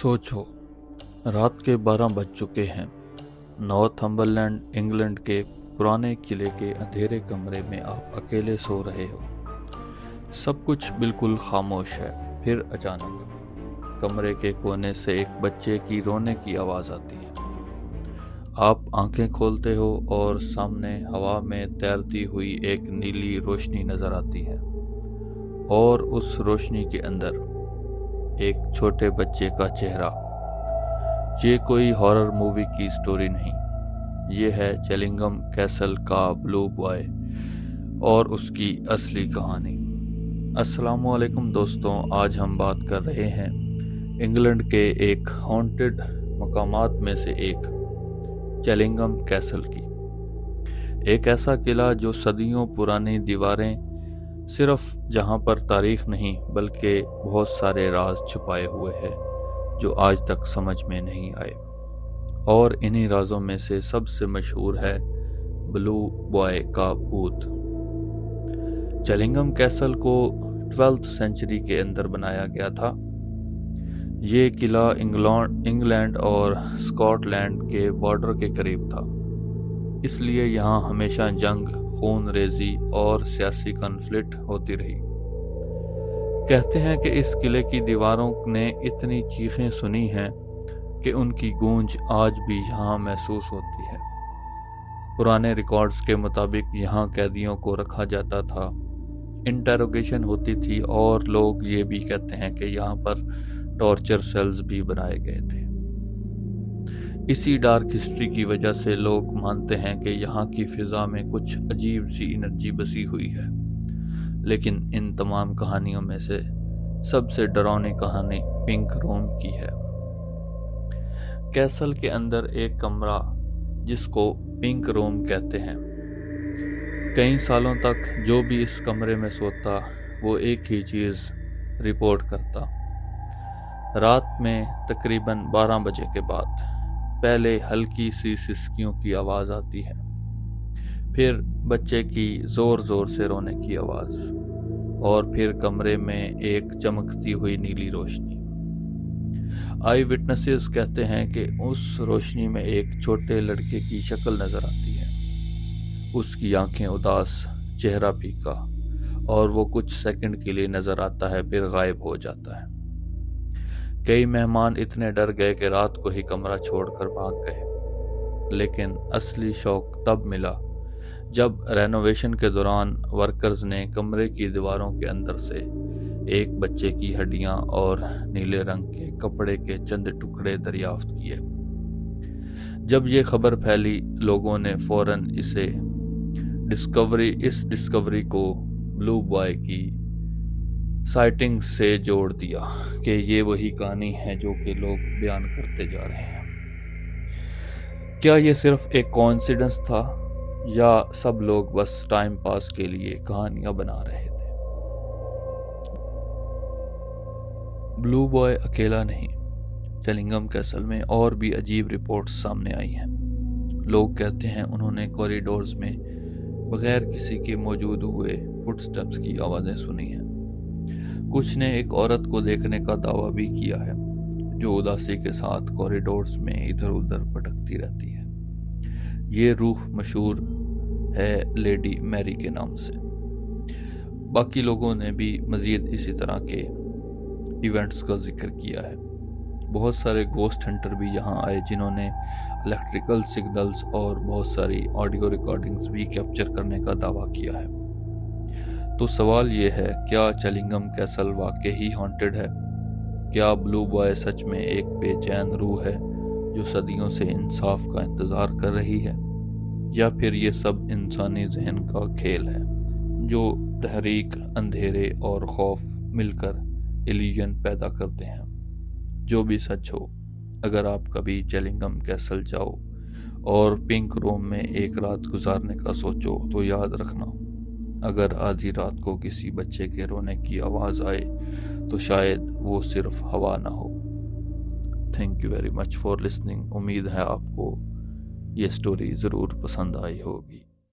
सोचो, रात के 12 बज चुके हैं। नॉर्थम्बरलैंड, इंग्लैंड के पुराने किले के अंधेरे कमरे में आप अकेले सो रहे हो। सब कुछ बिल्कुल खामोश है। फिर अचानक कमरे के कोने से एक बच्चे की रोने की आवाज़ आती है। आप आंखें खोलते हो और सामने हवा में तैरती हुई एक नीली रोशनी नज़र आती है, और उस रोशनी के अंदर एक छोटे बच्चे का चेहरा। ये कोई हॉरर मूवी की स्टोरी नहीं, ये है चेलिंगम कैसल का ब्लू बॉय और उसकी असली कहानी। अस्सलामुअलैकुम दोस्तों, आज हम बात कर रहे हैं इंग्लैंड के एक हॉन्टेड मकामात में से एक चेलिंगम कैसल की। एक ऐसा किला जो सदियों पुरानी दीवारें सिर्फ जहां पर तारीख नहीं बल्कि बहुत सारे राज छुपाए हुए हैं जो आज तक समझ में नहीं आए। और इन्हीं राजों में से सबसे मशहूर है ब्लू बॉय का भूत। चेलिंगम कैसल को 12th सेंचुरी के अंदर बनाया गया था। ये किला इंग्लैंड और स्कॉटलैंड के बॉर्डर के करीब था, इसलिए यहाँ हमेशा जंग, खून रेजी और सियासी कॉन्फ्लिक्ट होती रही। कहते हैं कि इस किले की दीवारों ने इतनी चीखें सुनी हैं कि उनकी गूंज आज भी यहाँ महसूस होती है। पुराने रिकॉर्ड्स के मुताबिक यहाँ कैदियों को रखा जाता था, इंटेरोगेशन होती थी, और लोग ये भी कहते हैं कि यहाँ पर टॉर्चर सेल्स भी बनाए गए थे। इसी डार्क हिस्ट्री की वजह से लोग मानते हैं कि यहाँ की फिजा में कुछ अजीब सी एनर्जी बसी हुई है। लेकिन इन तमाम कहानियों में से सबसे डरावनी कहानी पिंक रूम की है। कैसल के अंदर एक कमरा जिसको पिंक रूम कहते हैं। कई सालों तक जो भी इस कमरे में सोता वो एक ही चीज़ रिपोर्ट करता। रात में तकरीबन 12 बजे के बाद पहले हल्की सी सिसकियों की आवाज़ आती है, फिर बच्चे की ज़ोर ज़ोर से रोने की आवाज़, और फिर कमरे में एक चमकती हुई नीली रोशनी। आई विटनेसेस कहते हैं कि उस रोशनी में एक छोटे लड़के की शक्ल नज़र आती है। उसकी आंखें उदास, चेहरा फीका, और वो कुछ सेकंड के लिए नज़र आता है फिर गायब हो जाता है। कई मेहमान इतने डर गए कि रात को ही कमरा छोड़कर भाग गए। लेकिन असली शौक तब मिला जब रेनोवेशन के दौरान वर्कर्स ने कमरे की दीवारों के अंदर से एक बच्चे की हड्डियां और नीले रंग के कपड़े के चंद टुकड़े दरियाफ्त किए। जब ये खबर फैली, लोगों ने फौरन इस डिस्कवरी को ब्लू बॉय की साइटिंग से जोड़ दिया कि ये वही कहानी है जो कि लोग बयान करते जा रहे हैं। क्या ये सिर्फ एक कोइंसिडेंस था, या सब लोग बस टाइम पास के लिए कहानियां बना रहे थे? ब्लू बॉय अकेला नहीं, चेलिंगम कैसल में और भी अजीब रिपोर्ट्स सामने आई हैं। लोग कहते हैं उन्होंने कॉरिडोर्स में बगैर किसी के मौजूद हुए फुटस्टेप्स की आवाज़ें सुनी हैं। कुछ ने एक औरत को देखने का दावा भी किया है जो उदासी के साथ कॉरिडोर्स में इधर उधर भटकती रहती है। ये रूह मशहूर है लेडी मैरी के नाम से। बाकी लोगों ने भी मज़ीद इसी तरह के इवेंट्स का जिक्र किया है। बहुत सारे गोस्ट हंटर भी यहाँ आए जिन्होंने इलेक्ट्रिकल सिग्नल्स और बहुत सारी ऑडियो रिकॉर्डिंग्स भी कैप्चर करने का दावा किया है। तो सवाल ये है, क्या चेलिंगम कैसल वाकई ही हॉन्टेड है? क्या ब्लू बॉय सच में एक बेचैन रूह है जो सदियों से इंसाफ का इंतज़ार कर रही है? या फिर ये सब इंसानी जहन का खेल है जो तहरीक, अंधेरे और खौफ मिलकर इल्यूजन पैदा करते हैं? जो भी सच हो, अगर आप कभी चेलिंगम कैसल जाओ और पिंक रूम में एक रात गुजारने का सोचो तो याद रखना, अगर आधी रात को किसी बच्चे के रोने की आवाज़ आए तो शायद वो सिर्फ हवा ना हो। Thank you very much for listening. उम्मीद है आपको ये स्टोरी ज़रूर पसंद आई होगी।